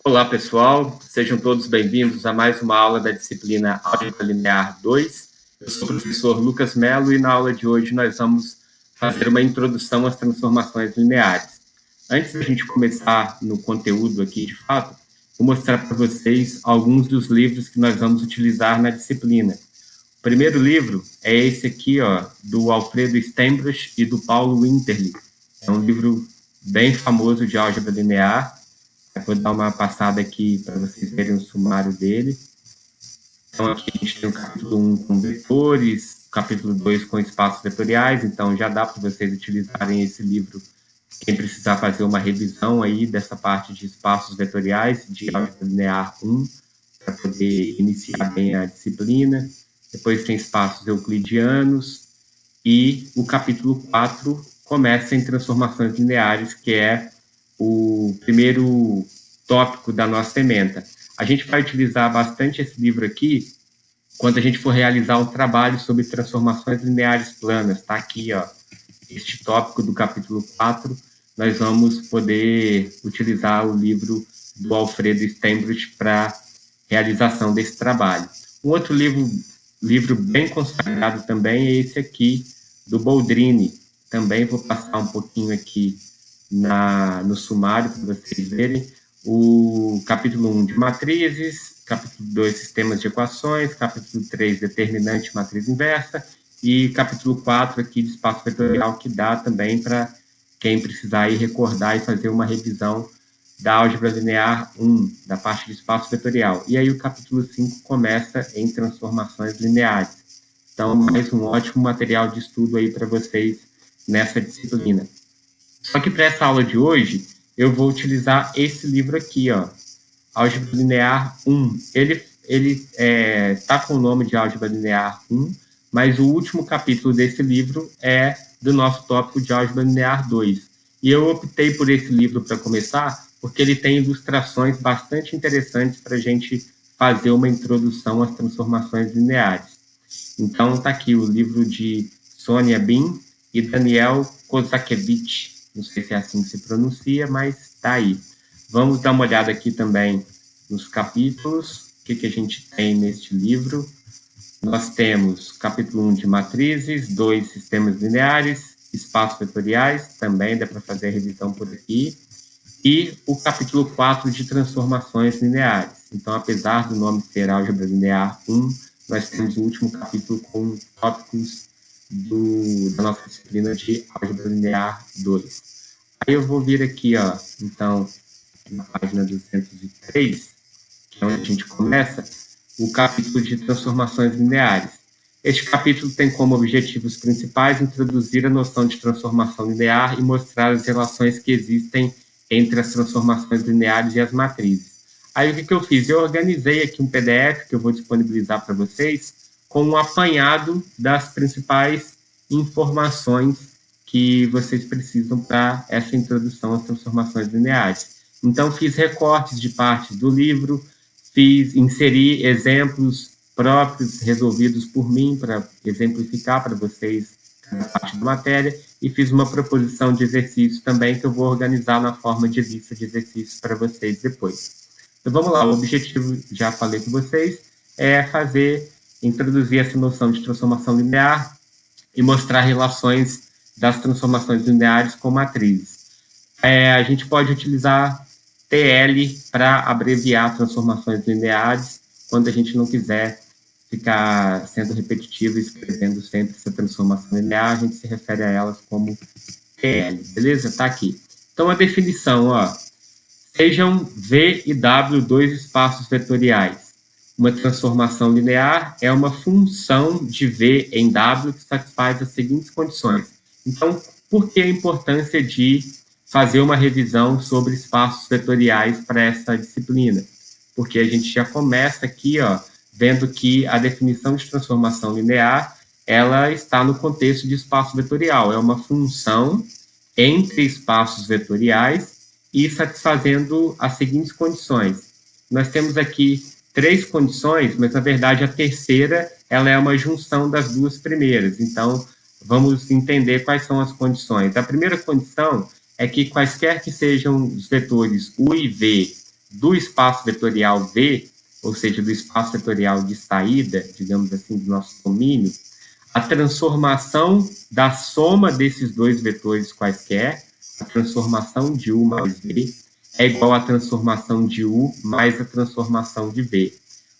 Olá, pessoal. Sejam todos bem-vindos a mais uma aula da disciplina Álgebra Linear 2. Eu sou o professor Lucas Mello e na aula de hoje nós vamos fazer uma introdução às transformações lineares. Antes da gente começar no conteúdo aqui, de fato, vou mostrar para vocês alguns dos livros que nós vamos utilizar na disciplina. O primeiro livro é esse aqui, do Alfredo Steinbruch e do Paulo Winterlich. É um livro bem famoso de álgebra linear. Vou dar uma passada aqui para vocês verem o sumário dele. Então, aqui a gente tem o capítulo 1 com vetores, o capítulo 2 com espaços vetoriais, então já dá para vocês utilizarem esse livro quem precisar fazer uma revisão aí dessa parte de espaços vetoriais, de álgebra linear 1, para poder iniciar bem a disciplina. Depois tem espaços euclidianos e o capítulo 4 começa em transformações lineares, que é o primeiro tópico da nossa ementa. A gente vai utilizar bastante esse livro aqui quando a gente for realizar um trabalho sobre transformações lineares planas. Está aqui, este tópico do capítulo 4, nós vamos poder utilizar o livro do Alfredo Steinbruch para realização desse trabalho. Um outro livro bem consagrado também é esse aqui, do Boldrini. Também vou passar um pouquinho aqui no sumário para vocês verem. O capítulo 1 de matrizes, capítulo 2 sistemas de equações, capítulo 3 determinante matriz inversa e capítulo 4 aqui de espaço vetorial, que dá também para quem precisar ir recordar e fazer uma revisão da álgebra linear 1, da parte de espaço vetorial. E aí o capítulo 5 começa em transformações lineares. Então, mais um ótimo material de estudo aí para vocês nessa disciplina. Só que para essa aula de hoje, eu vou utilizar esse livro aqui, Álgebra Linear 1. Ele está com o nome de Álgebra Linear 1, mas o último capítulo desse livro é do nosso tópico de Álgebra Linear 2. E eu optei por esse livro para começar, porque ele tem ilustrações bastante interessantes para a gente fazer uma introdução às transformações lineares. Então, está aqui o livro de Sônia Bin e Daniel Kozakiewicz. Não sei se é assim que se pronuncia, mas está aí. Vamos dar uma olhada aqui também nos capítulos. O que a gente tem neste livro? Nós temos capítulo 1 de matrizes, 2 sistemas lineares, espaços vetoriais, também dá para fazer a revisão por aqui, e o capítulo 4 de transformações lineares. Então, apesar do nome ser álgebra linear 1, nós temos o último capítulo com tópicos da nossa disciplina de álgebra linear 2. Aí eu vou vir aqui, então, na página 203, que é onde a gente começa, o capítulo de transformações lineares. Este capítulo tem como objetivos principais introduzir a noção de transformação linear e mostrar as relações que existem entre as transformações lineares e as matrizes. Aí o que eu fiz? Eu organizei aqui um PDF que eu vou disponibilizar para vocês com um apanhado das principais informações que vocês precisam para essa introdução às transformações lineares. Então, fiz recortes de partes do livro, inseri exemplos próprios resolvidos por mim para exemplificar para vocês cada parte da matéria e fiz uma proposição de exercício também que eu vou organizar na forma de lista de exercícios para vocês depois. Então, vamos lá. O objetivo, já falei com vocês, é introduzir essa noção de transformação linear e mostrar relações das transformações lineares com matrizes. A gente pode utilizar TL para abreviar transformações lineares quando a gente não quiser ficar sendo repetitivo e escrevendo sempre essa transformação linear, a gente se refere a elas como TL, beleza? Está aqui. Então, a definição, sejam V e W dois espaços vetoriais. Uma transformação linear é uma função de V em W que satisfaz as seguintes condições. Então, por que a importância de fazer uma revisão sobre espaços vetoriais para essa disciplina? Porque a gente já começa aqui, vendo que a definição de transformação linear, ela está no contexto de espaço vetorial. É uma função entre espaços vetoriais e satisfazendo as seguintes condições. Nós temos aqui 3 condições, mas, na verdade, a terceira ela é uma junção das 2 primeiras. Então, vamos entender quais são as condições. A primeira condição é que quaisquer que sejam os vetores U e V do espaço vetorial V, ou seja, do espaço vetorial de saída, digamos assim, do nosso domínio, a transformação da soma desses dois vetores quaisquer, a transformação de U mais V, é igual à transformação de U mais a transformação de V.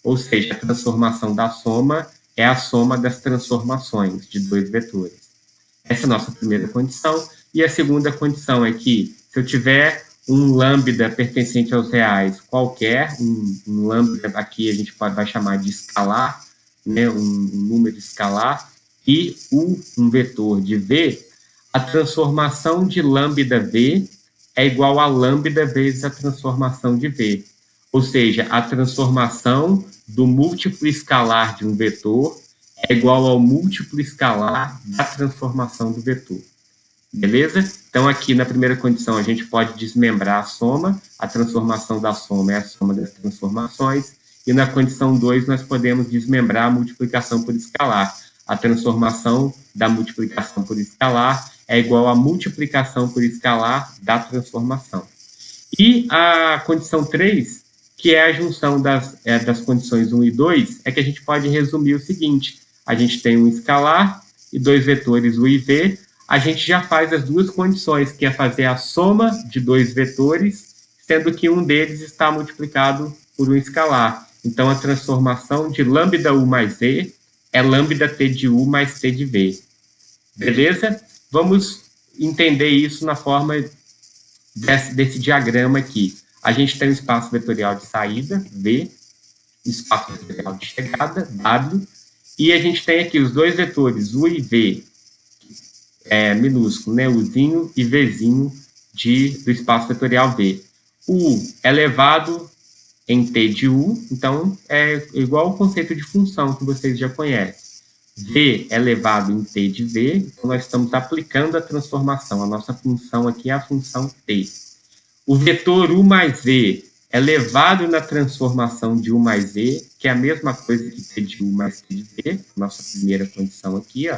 Ou seja, a transformação da soma é a soma das transformações de dois vetores. Essa é a nossa primeira condição. E a segunda condição é que, se eu tiver um lambda pertencente aos reais qualquer, um lambda aqui a gente vai chamar de escalar, né, um número escalar, e um vetor de V, a transformação de lambda V é igual a lambda vezes a transformação de V. Ou seja, a transformação do múltiplo escalar de um vetor é igual ao múltiplo escalar da transformação do vetor. Beleza? Então, aqui na primeira condição, a gente pode desmembrar a soma. A transformação da soma é a soma das transformações. E na condição 2, nós podemos desmembrar a multiplicação por escalar. A transformação da multiplicação por escalar é igual à multiplicação por escalar da transformação. E a condição 3, que é a junção das condições 1 e 2, é que a gente pode resumir o seguinte: a gente tem um escalar e dois vetores U e V, a gente já faz as duas condições, que é fazer a soma de dois vetores, sendo que um deles está multiplicado por um escalar. Então, a transformação de lambda U mais V é lambda T de U mais T de V. Beleza? Vamos entender isso na forma desse diagrama aqui. A gente tem o espaço vetorial de saída, V, espaço vetorial de chegada, W, e a gente tem aqui os dois vetores, U e V, minúsculo, né? Uzinho e Vzinho do espaço vetorial V. U é elevado em T de U, então é igual ao conceito de função que vocês já conhecem. V é elevado em T de V, então nós estamos aplicando a transformação. A nossa função aqui é a função T. O vetor U mais V é elevado na transformação de U mais V, que é a mesma coisa que T de U mais T de V, nossa primeira condição aqui, ó.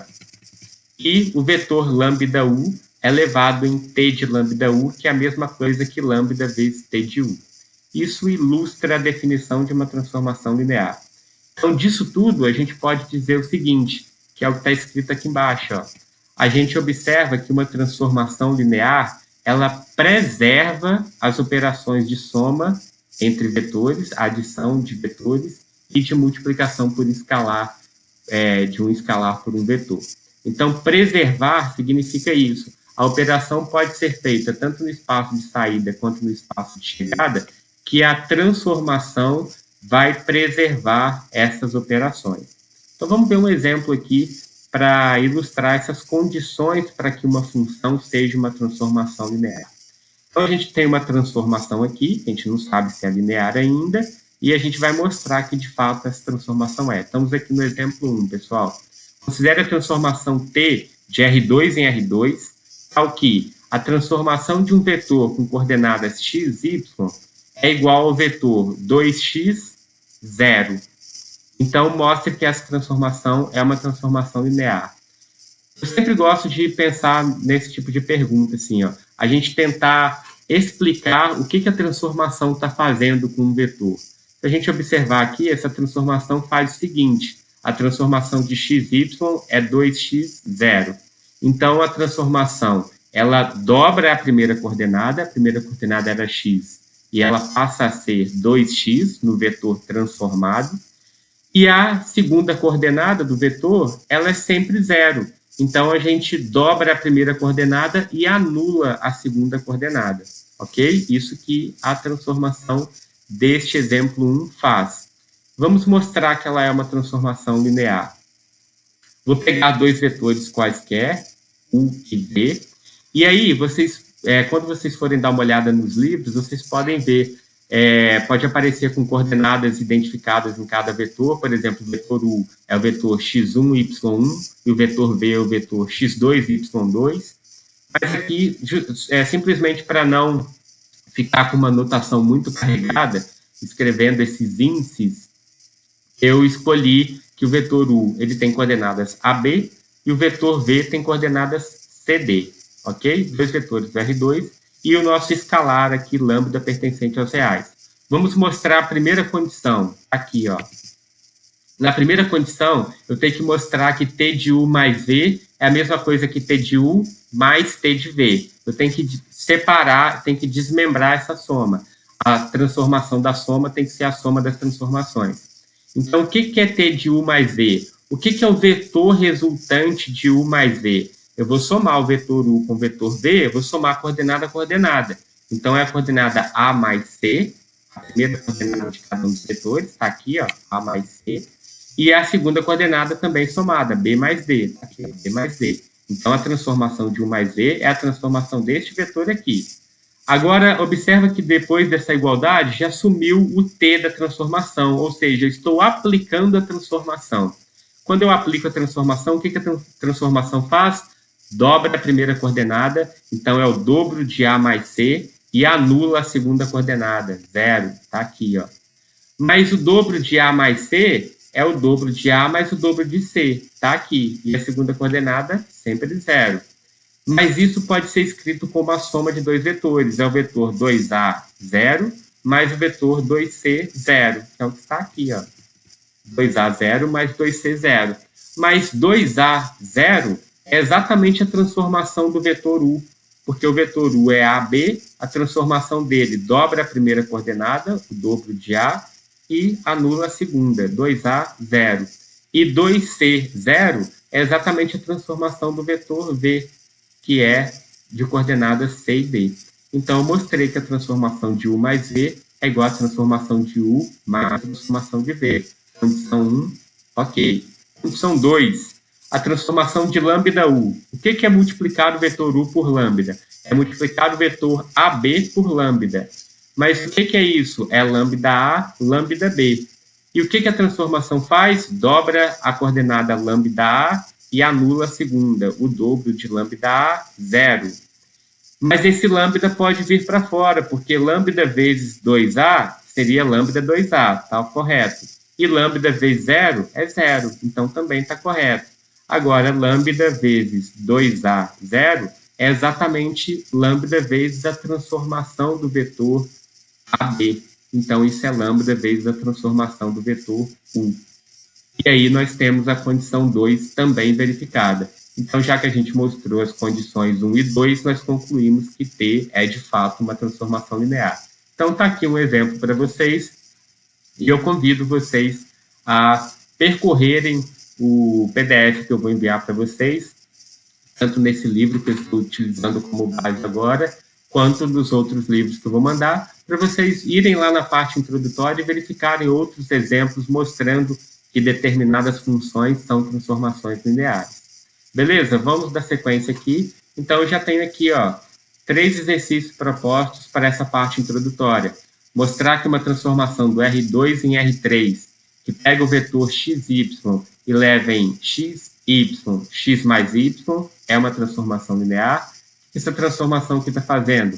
E o vetor lambda U é elevado em T de lambda U, que é a mesma coisa que lambda vezes T de U. Isso ilustra a definição de uma transformação linear. Então, disso tudo, a gente pode dizer o seguinte, que é o que está escrito aqui embaixo, ó. A gente observa que uma transformação linear, ela preserva as operações de soma entre vetores, a adição de vetores, e de multiplicação por escalar, de um escalar por um vetor. Então, preservar significa isso. A operação pode ser feita tanto no espaço de saída quanto no espaço de chegada, que a transformação vai preservar essas operações. Então, vamos ver um exemplo aqui para ilustrar essas condições para que uma função seja uma transformação linear. Então, a gente tem uma transformação aqui, a gente não sabe se é linear ainda, e a gente vai mostrar que, de fato, essa transformação é. Estamos aqui no exemplo 1, pessoal. Considere a transformação T de R2 em R2, tal que a transformação de um vetor com coordenadas x, y, é igual ao vetor 2x, 0. Então, mostre que essa transformação é uma transformação linear. Eu sempre gosto de pensar nesse tipo de pergunta, assim, ó. A gente tentar explicar o que a transformação está fazendo com um vetor. Se a gente observar aqui, essa transformação faz o seguinte: a transformação de x, y é 2x, 0. Então, a transformação, ela dobra a primeira coordenada era x, e ela passa a ser 2x no vetor transformado, e a segunda coordenada do vetor, ela é sempre 0. Então, a gente dobra a primeira coordenada e anula a segunda coordenada, ok? Isso que a transformação deste exemplo 1 faz. Vamos mostrar que ela é uma transformação linear. Vou pegar dois vetores quaisquer, U e V, e aí, quando vocês forem dar uma olhada nos livros, vocês podem ver, pode aparecer com coordenadas identificadas em cada vetor. Por exemplo, o vetor U é o vetor x1, y1, e o vetor V é o vetor x2, y2. Mas aqui, simplesmente para não ficar com uma notação muito carregada, escrevendo esses índices, eu escolhi que o vetor U ele tem coordenadas AB e o vetor V tem coordenadas CD, ok? Dois vetores R2 e o nosso escalar aqui, lambda, pertencente aos reais. Vamos mostrar a primeira condição. Aqui, ó. Na primeira condição, eu tenho que mostrar que T de U mais V é a mesma coisa que T de U mais T de V. Eu tenho que separar, tenho que desmembrar essa soma. A transformação da soma tem que ser a soma das transformações. Então, o que é T de U mais V? O que é o vetor resultante de U mais V? Eu vou somar o vetor U com o vetor V, eu vou somar a coordenada. Então, é a coordenada A mais C, a primeira coordenada de cada um dos vetores, está aqui, ó, A mais C. E a segunda coordenada também somada, B mais D, tá aqui, B mais D. Então, a transformação de U mais V é a transformação deste vetor aqui. Agora, observa que depois dessa igualdade, já sumiu o T da transformação, ou seja, eu estou aplicando a transformação. Quando eu aplico a transformação, o que a transformação faz? Dobra a primeira coordenada, então é o dobro de A mais C, e anula a segunda coordenada, 0, tá aqui, ó. Mas o dobro de A mais C é o dobro de A mais o dobro de C, tá aqui. E a segunda coordenada, sempre 0. Mas isso pode ser escrito como a soma de dois vetores. É o vetor 2A, 0, mais o vetor 2C, 0. Que é o que está aqui, ó. 2A, 0, mais 2C, 0. Mas 2A, 0 é exatamente a transformação do vetor U. Porque o vetor U é AB, a transformação dele dobra a primeira coordenada, o dobro de A, e anula a segunda, 2A, 0. E 2C, 0 é exatamente a transformação do vetor V, que é de coordenadas C e D. Então, eu mostrei que a transformação de U mais V é igual à transformação de U mais a transformação de V. Condição 1, ok. Condição 2, a transformação de lambda U. O que é multiplicar o vetor U por lambda? É multiplicar o vetor AB por lambda. Mas o que é isso? É lambda A, lambda B. E o que a transformação faz? Dobra a coordenada lambda A e anula a segunda. O dobro de lambda A, 0. Mas esse lambda pode vir para fora, porque lambda vezes 2A seria lambda 2A, tá correto. E lambda vezes 0 é 0, então também está correto. Agora, lambda vezes 2A, 0, é exatamente lambda vezes a transformação do vetor AB. Então, isso é lambda vezes a transformação do vetor U. E aí nós temos a condição 2 também verificada. Então, já que a gente mostrou as condições 1 e 2, nós concluímos que T é, de fato, uma transformação linear. Então, está aqui um exemplo para vocês, e eu convido vocês a percorrerem o PDF que eu vou enviar para vocês, tanto nesse livro que eu estou utilizando como base agora, quanto nos outros livros que eu vou mandar, para vocês irem lá na parte introdutória e verificarem outros exemplos mostrando que determinadas funções são transformações lineares. Beleza? Vamos dar sequência aqui. Então, eu já tenho aqui, ó, 3 exercícios propostos para essa parte introdutória. Mostrar que uma transformação do R2 em R3, que pega o vetor xy e leva em xy, x mais y, é uma transformação linear. Essa transformação que está fazendo?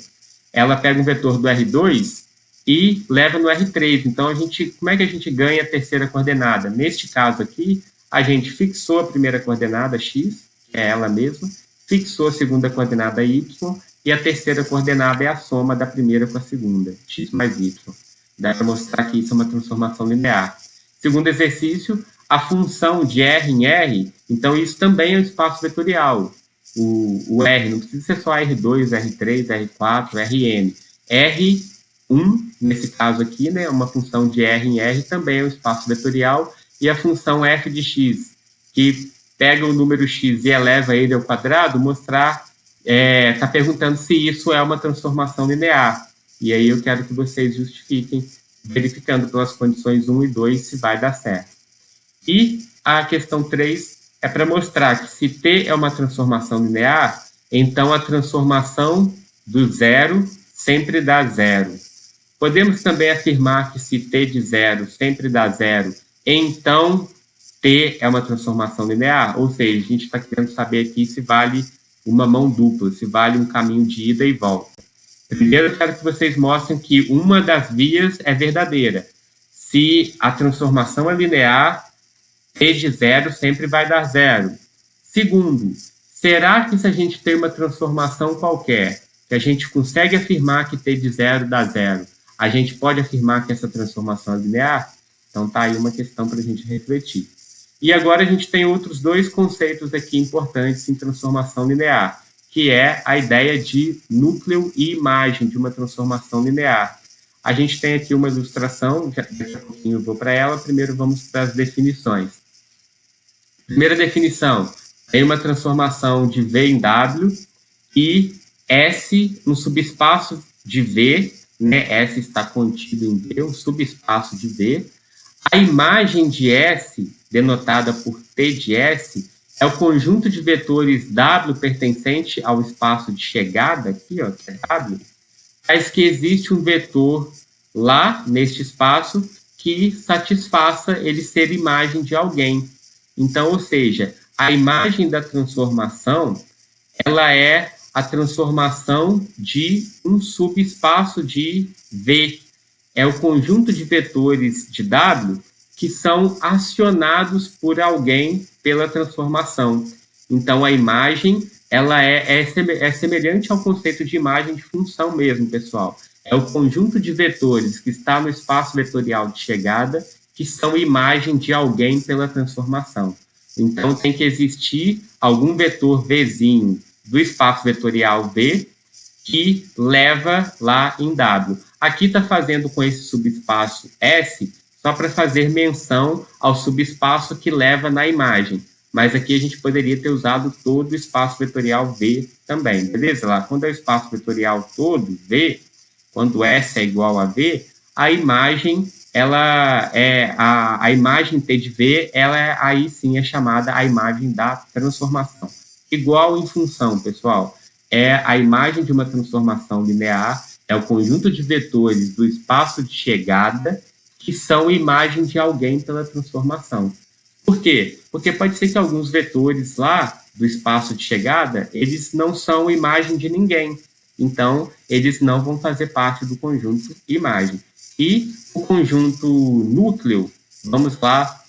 Ela pega um vetor do R2 e leva no R3. Então, como é que a gente ganha a terceira coordenada? Neste caso aqui, a gente fixou a primeira coordenada, x, que é ela mesma, fixou a segunda coordenada, y, e a terceira coordenada é a soma da primeira com a segunda, x mais y. Dá para mostrar que isso é uma transformação linear. Segundo exercício, a função de R em R, então isso também é um espaço vetorial. O R não precisa ser só R2, R3, R4, Rn. R1, nesse caso aqui, né, uma função de R em R também é um espaço vetorial, e a função f de x, que pega o número x e eleva ele ao quadrado, está perguntando se isso é uma transformação linear. E aí eu quero que vocês justifiquem, verificando pelas condições 1 e 2, se vai dar certo. E a questão 3 é para mostrar que se T é uma transformação linear, então a transformação do zero sempre dá zero. Podemos também afirmar que se T de zero sempre dá zero, então T é uma transformação linear? Ou seja, a gente está querendo saber aqui se vale uma mão dupla, se vale um caminho de ida e volta. Primeiro, eu quero que vocês mostrem que uma das vias é verdadeira. Se a transformação é linear, T de zero sempre vai dar zero. Segundo, será que se a gente tem uma transformação qualquer, que a gente consegue afirmar que T de zero dá zero, A gente pode afirmar que essa transformação é linear? Então, tá aí uma questão para a gente refletir. E agora a gente tem outros dois conceitos aqui importantes em transformação linear, que é a ideia de núcleo e imagem de uma transformação linear. A gente tem aqui uma ilustração, daqui a pouquinho eu vou para ela, primeiro vamos para as definições. Primeira definição, tem uma transformação de V em W e S, um subespaço de V, né? S está contido em V, um subespaço de V. A imagem de S, denotada por T de S, é o conjunto de vetores W pertencente ao espaço de chegada, aqui, ó, que é W, mas que existe um vetor lá, neste espaço, que satisfaça ele ser imagem de alguém. Então, ou seja, a imagem da transformação, ela é a transformação de um subespaço de V. É o conjunto de vetores de W que são acionados por alguém pela transformação. Então, a imagem ela é semelhante ao conceito de imagem de função mesmo, pessoal. É o conjunto de vetores que está no espaço vetorial de chegada que são imagem de alguém pela transformação. Então, tem que existir algum vetor Vzinho do espaço vetorial V que leva lá em W. Aqui está fazendo com esse subespaço S só para fazer menção ao subespaço que leva na imagem. Mas aqui a gente poderia ter usado todo o espaço vetorial V também, beleza? Lá, quando é o espaço vetorial todo, V, quando S é igual a V, a imagem, ela é a imagem T de V, ela aí sim é chamada a imagem da transformação. Igual em função, pessoal, é a imagem de uma transformação linear, é o conjunto de vetores do espaço de chegada que são imagem de alguém pela transformação. Por quê? Porque pode ser que alguns vetores lá do espaço de chegada, eles não são imagem de ninguém. Então, eles não vão fazer parte do conjunto imagem. E o conjunto núcleo, vamos lá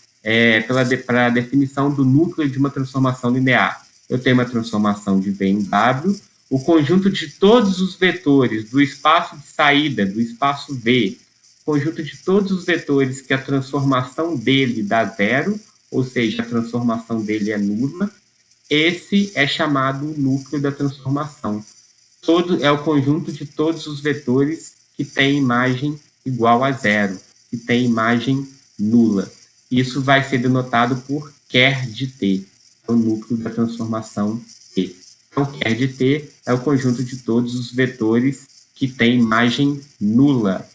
para a definição do núcleo de uma transformação linear. Eu tenho uma transformação de V em W, o conjunto de todos os vetores do espaço de saída, do espaço V, conjunto de todos os vetores que a transformação dele dá zero, ou seja, a transformação dele é nula, esse é chamado núcleo da transformação. Todo é o conjunto de todos os vetores que tem imagem igual a zero, que tem imagem nula. Isso vai ser denotado por quer de T, o núcleo da transformação T. Então, quer de T é o conjunto de todos os vetores que tem imagem nula.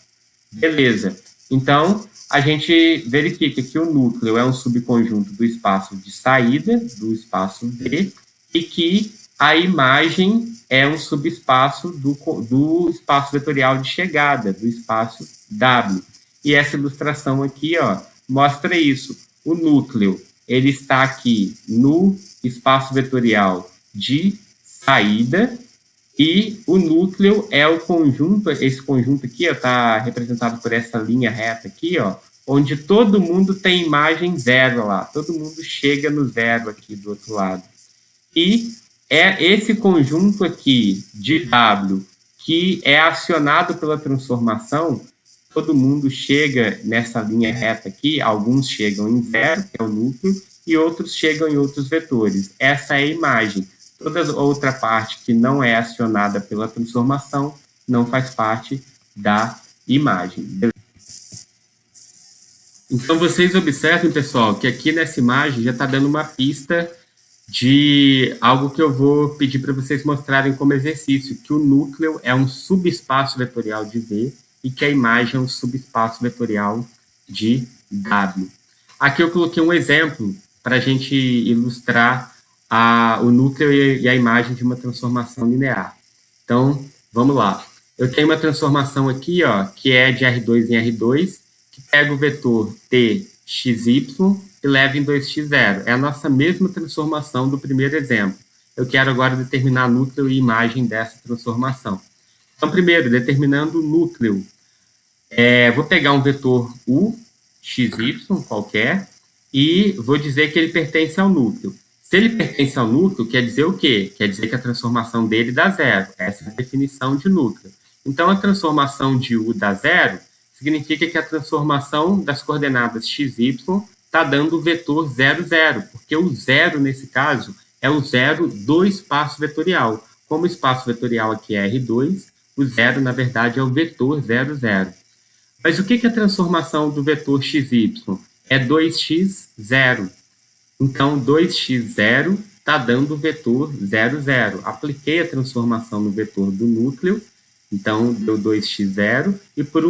Beleza. Então, a gente verifica que o núcleo é um subconjunto do espaço de saída, do espaço V, e que a imagem é um subespaço do espaço vetorial de chegada, do espaço W. E essa ilustração aqui, ó, mostra isso. O núcleo, ele está aqui no espaço vetorial de saída, e o núcleo é o conjunto, esse conjunto aqui está representado por essa linha reta aqui, ó, onde todo mundo tem imagem zero lá, todo mundo chega no zero aqui do outro lado. E é esse conjunto aqui de W que é acionado pela transformação, todo mundo chega nessa linha reta aqui, alguns chegam em zero, que é o núcleo, e outros chegam em outros vetores. Essa é a imagem. Toda outra parte que não é acionada pela transformação não faz parte da imagem. Então, vocês observem, pessoal, que aqui nessa imagem já está dando uma pista de algo que eu vou pedir para vocês mostrarem como exercício, que o núcleo é um subespaço vetorial de V e que a imagem é um subespaço vetorial de W. Aqui eu coloquei um exemplo para a gente ilustrar o núcleo e a imagem de uma transformação linear. Então, vamos lá. Eu tenho uma transformação aqui, ó, que é de R2 em R2, que pega o vetor txy e leva em 2x0. É a nossa mesma transformação do primeiro exemplo. Eu quero agora determinar núcleo e imagem dessa transformação. Então, primeiro, determinando o núcleo, vou pegar um vetor u, xy, qualquer, e vou dizer que ele pertence ao núcleo. Se ele pertence ao núcleo, quer dizer o quê? Quer dizer que a transformação dele dá zero. Essa é a definição de núcleo. Então, a transformação de U dá zero significa que a transformação das coordenadas x, y está dando o vetor 0, 0, porque o zero, nesse caso, é o zero do espaço vetorial. Como o espaço vetorial aqui é R2, o zero, na verdade, é o vetor 0, 0. Mas o que é a transformação do vetor xy? É 2x, 0. Então, 2x, 0 está dando o vetor 0, 0. Apliquei a transformação no vetor do núcleo, então deu 2x, 0. E por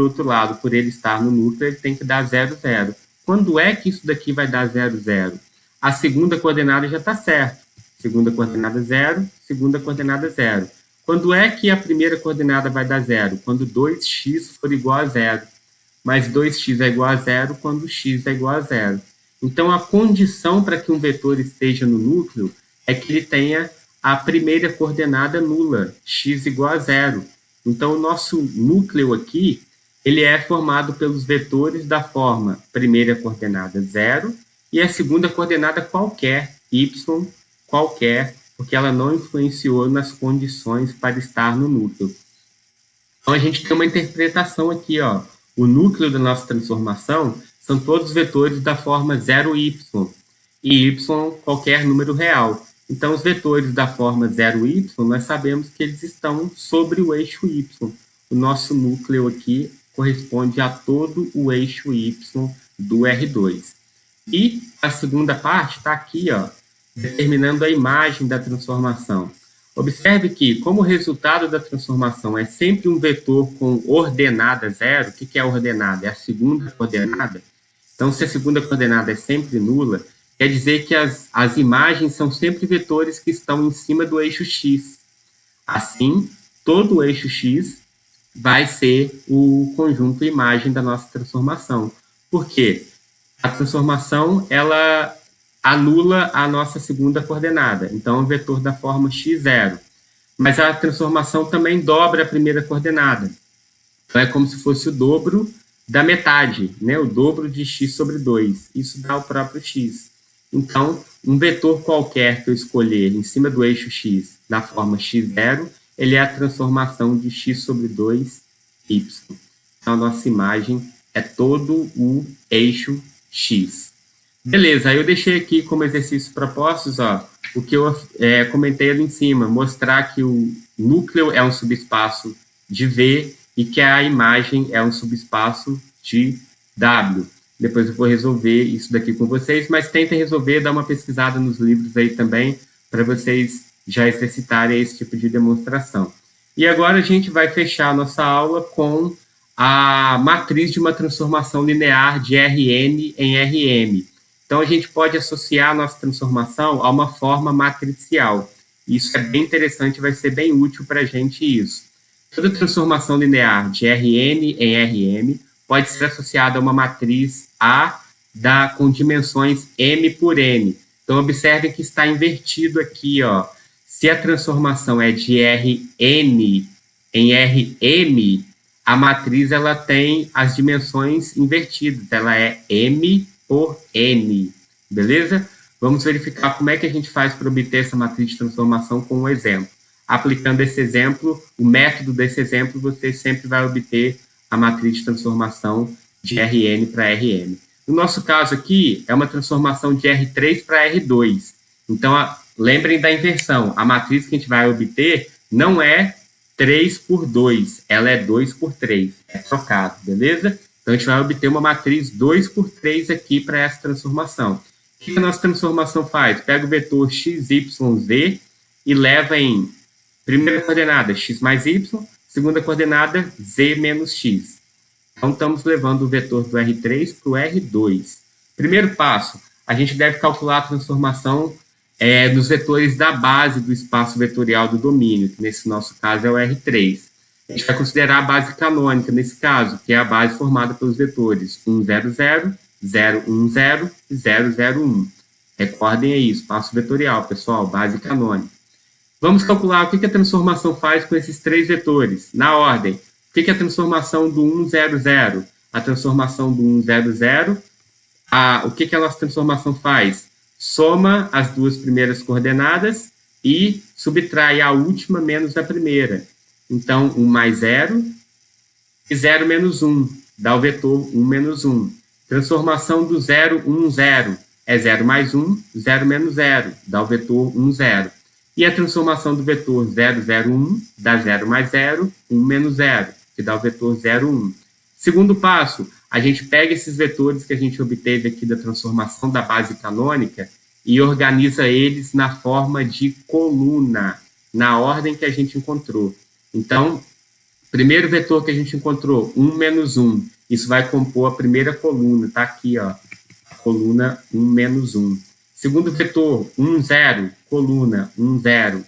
outro lado, por ele estar no núcleo, ele tem que dar 0, 0. Quando é que isso daqui vai dar 0, 0? A segunda coordenada já está certa. Segunda coordenada 0, segunda coordenada 0. Quando é que a primeira coordenada vai dar 0? Quando 2x for igual a 0. Mas 2x é igual a 0 quando x é igual a 0. Então, a condição para que um vetor esteja no núcleo é que ele tenha a primeira coordenada nula, x igual a 0. Então, o nosso núcleo aqui, ele é formado pelos vetores da forma primeira coordenada 0 e a segunda coordenada qualquer, y qualquer, porque ela não influenciou nas condições para estar no núcleo. Então, a gente tem uma interpretação aqui, ó. O núcleo da nossa transformação são todos vetores da forma 0y, e y qualquer número real. Então, os vetores da forma 0y, nós sabemos que eles estão sobre o eixo y. O nosso núcleo aqui corresponde a todo o eixo y do R2. E a segunda parte está aqui, ó, determinando a imagem da transformação. Observe que, como o resultado da transformação é sempre um vetor com ordenada 0, o que é ordenada? É a segunda coordenada. Então, se a segunda coordenada é sempre nula, quer dizer que as imagens são sempre vetores que estão em cima do eixo x. Assim, todo o eixo x vai ser o conjunto imagem da nossa transformação. Por quê? A transformação, ela anula a nossa segunda coordenada. Então, é um vetor da forma x0. Mas a transformação também dobra a primeira coordenada. Então, é como se fosse o dobro da metade, né? O dobro de x sobre 2. Isso dá o próprio x. Então, um vetor qualquer que eu escolher em cima do eixo x na forma x0, ele é a transformação de x sobre 2y. Então, a nossa imagem é todo o eixo x. Beleza, aí eu deixei aqui como exercícios propostos, ó, o que eu comentei ali em cima, mostrar que o núcleo é um subespaço de V e que a imagem é um subespaço de W. Depois eu vou resolver isso daqui com vocês, mas tentem resolver, dar uma pesquisada nos livros aí também, para vocês já exercitarem esse tipo de demonstração. E agora a gente vai fechar a nossa aula com a matriz de uma transformação linear de Rn em Rm. Então, a gente pode associar a nossa transformação a uma forma matricial. Isso é bem interessante, vai ser bem útil para a gente isso. Toda transformação linear de Rn em Rm pode ser associada a uma matriz A com dimensões m por n. Então, observe que está invertido aqui, ó. Se a transformação é de Rn em Rm, a matriz ela tem as dimensões invertidas. Ela é m por n, beleza? Vamos verificar como é que a gente faz para obter essa matriz de transformação com um exemplo. Aplicando esse exemplo, o método desse exemplo, você sempre vai obter a matriz de transformação de Rn para Rm. No nosso caso aqui, é uma transformação de R3 para R2. Então, lembrem da inversão. A matriz que a gente vai obter não é 3 por 2, ela é 2 por 3. É trocado, beleza? Então, a gente vai obter uma matriz 2 por 3 aqui para essa transformação. O que a nossa transformação faz? Pega o vetor x, y, z e leva em primeira coordenada x mais y, segunda coordenada z menos x. Então, estamos levando o vetor do R3 para o R2. Primeiro passo, a gente deve calcular a transformação dos vetores da base do espaço vetorial do domínio, que nesse nosso caso é o R3. A gente vai considerar a base canônica nesse caso, que é a base formada pelos vetores 1, 0, 0, 0, 1, 0 e 0, 0, 1. Recordem aí, espaço vetorial, pessoal, base canônica. Vamos calcular o que a transformação faz com esses três vetores. Na ordem, o que a transformação do 1, 0, 0? A transformação do 1, 0, 0, o que a nossa transformação faz? Soma as duas primeiras coordenadas e subtrai a última menos a primeira. Então, 1 mais 0 e 0 menos 1, dá o vetor 1 menos 1. Transformação do 0, 1, 0. É 0 mais 1, 0 menos 0, dá o vetor 1, 0. E a transformação do vetor 0, 0, 1, dá 0 mais 0, 1 menos 0, que dá o vetor 0, 1. Segundo passo, a gente pega esses vetores que a gente obteve aqui da transformação da base canônica e organiza eles na forma de coluna, na ordem que a gente encontrou. Então, primeiro vetor que a gente encontrou, 1 menos 1, isso vai compor a primeira coluna, está aqui, ó, a coluna 1 menos 1. Segundo vetor, 1, 0, coluna 1, 0.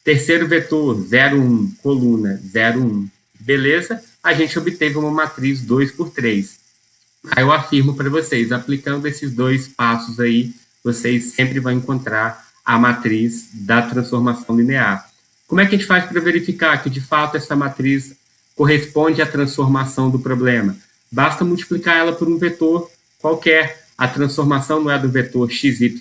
Terceiro vetor, 0, 1, coluna 0, 1. Beleza? A gente obteve uma matriz 2 por 3. Aí eu afirmo para vocês, aplicando esses dois passos aí, vocês sempre vão encontrar a matriz da transformação linear. Como é que a gente faz para verificar que, de fato, essa matriz corresponde à transformação do problema? Basta multiplicar ela por um vetor qualquer. A transformação não é do vetor XYZ?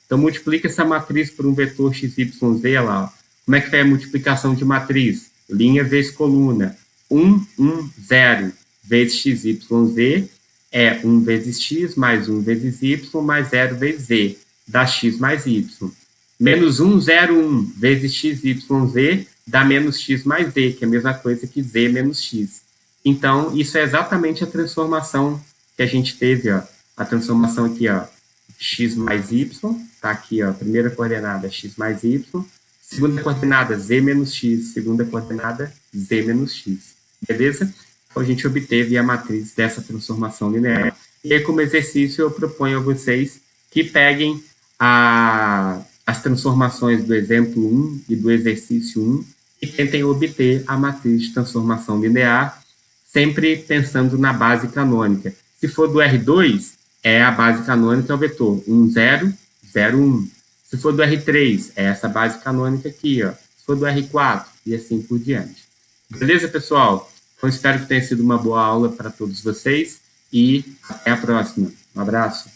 Então, multiplica essa matriz por um vetor XYZ lá. Ó. Como é que é a multiplicação de matriz? Linha vezes coluna. 1, 1, 0 vezes XYZ é 1 vezes X mais 1 vezes Y mais 0 vezes Z. Dá X mais Y. Menos 1, 0, 1 vezes XYZ dá menos X mais Z, que é a mesma coisa que Z menos X. Então, isso é exatamente a transformação que a gente teve, ó. A transformação aqui, ó, X mais Y, tá aqui, ó, primeira coordenada X mais Y, segunda coordenada Z menos X, segunda coordenada Z menos X. Beleza? Então, a gente obteve a matriz dessa transformação linear. E aí, como exercício, eu proponho a vocês que peguem as transformações do exemplo 1 e do exercício 1 e tentem obter a matriz de transformação linear, sempre pensando na base canônica. Se for do R2, a base canônica é o vetor 1, 0, 0, 1. Se for do R3, é essa base canônica aqui, ó. Se for do R4, e assim por diante. Beleza, pessoal? Então, espero que tenha sido uma boa aula para todos vocês e até a próxima. Um abraço.